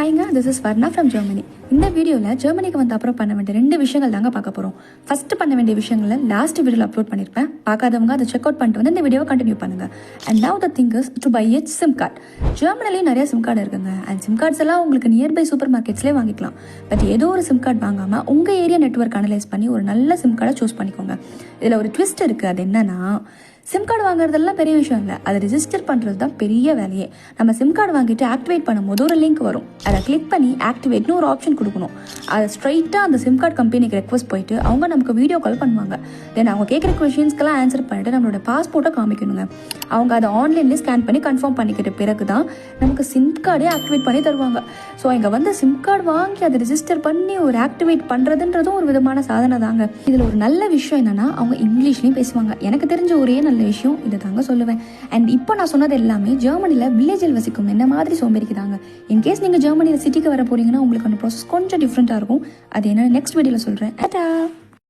ஹாய்ங்க, this is Varna from Germany. இந்த வீடியோவில் ஜெர்மனிக்கு வந்து அப்புறம் பண்ண வேண்டிய 2 விஷயங்கள் தாங்க பார்க்க போகிறோம். ஃபஸ்ட்டு பண்ண வேண்டிய விஷயங்களை லாஸ்ட் வீடியோவில் அப்லோட் பண்ணியிருப்பேன். பார்க்காதவங்க அதை செக் அவுட் பண்ணிட்டு வந்து இந்த வீடியோவை கண்டினியூ பண்ணுங்கள். And now the thing is to buy a SIM card. ஜெர்மனிலையும் நிறைய சிம் கார்டு இருக்குங்க. அண்ட் சிம் கார்ட்ஸ் எல்லாம் உங்களுக்கு நியர்பை சூப்பர் மார்க்கெட்ஸ்லேயே வாங்கிக்கலாம். பட் ஏதோ ஒரு சிம் கார்டு வாங்காமல் உங்கள் ஏரியா நெட்வொர்க் அனலைஸ் பண்ணி ஒரு நல்ல சிம் கார்டை சூஸ் பண்ணிக்கோங்க. இதில் ஒரு ட்விஸ்ட் இருக்குது. அது என்னன்னா, சிம் கார்டு வாங்குறதெல்லாம் பெரிய விஷயம் இல்லை, அதை ரிஜிஸ்டர் பண்ணுறது தான் பெரிய வேலையே. நம்ம சிம் கார்டு வாங்கிட்டு ஆக்டிவேட் பண்ணும்போது ஒரு லிங்க் வரும். அதை கிளிக் பண்ணி ஆக்டிவேட்னு ஒரு ஆப்ஷன் கொடுக்கணும். அதை ஸ்ட்ரைட்டாக அந்த சிம் கார்டு கம்பெனிக்கு ரெக்வஸ்ட் போயிட்டு அவங்க நமக்கு வீடியோ கால் பண்ணுவாங்க. தென் அவங்க கேட்குற கொஷின்ஸ்க்கெல்லாம் ஆன்சர் பண்ணிட்டு நம்மளோட பாஸ்போர்ட்டை காமிக்கணுங்க. அவங்க அதை ஆன்லைன்லேயே ஸ்கேன் பண்ணி கன்ஃபார்ம் பண்ணிக்கிட்ட பிறகு தான் நமக்கு சிம் கார்டே ஆக்டிவேட் பண்ணி தருவாங்க. ஸோ இங்கே வந்து சிம் கார்டு வாங்கி அதை ரிஜிஸ்டர் பண்ணி ஒரு ஆக்டிவேட் பண்ணுறதுன்றதும் ஒரு விதமான சாதனை தாங்க. இதில் ஒரு நல்ல விஷயம் என்னன்னா, அவங்க இங்கிலீஷ்லேயும் பேசுவாங்க. எனக்கு தெரிஞ்ச ஒரே நல்ல விஷயம் இதை தாங்க சொல்லுவேன். அண்ட் இப்போ நான் சொன்னது எல்லாமே ஜெர்மனியில் வில்லேஜில் வசிக்கும் என்ன மாதிரி சோம்பேறிக்குதாங்க. இன்கேஸ் நீங்கள் ஜெர்மனியில் சிட்டிக்கு வர போறீங்கன்னா உங்களுக்கு அந்த ப்ராசஸ் கொஞ்சம் டிஃப்ரெண்ட்டாக இருக்கும். அது என்ன நெக்ஸ்ட் வீடியோவில் சொல்கிறேன்.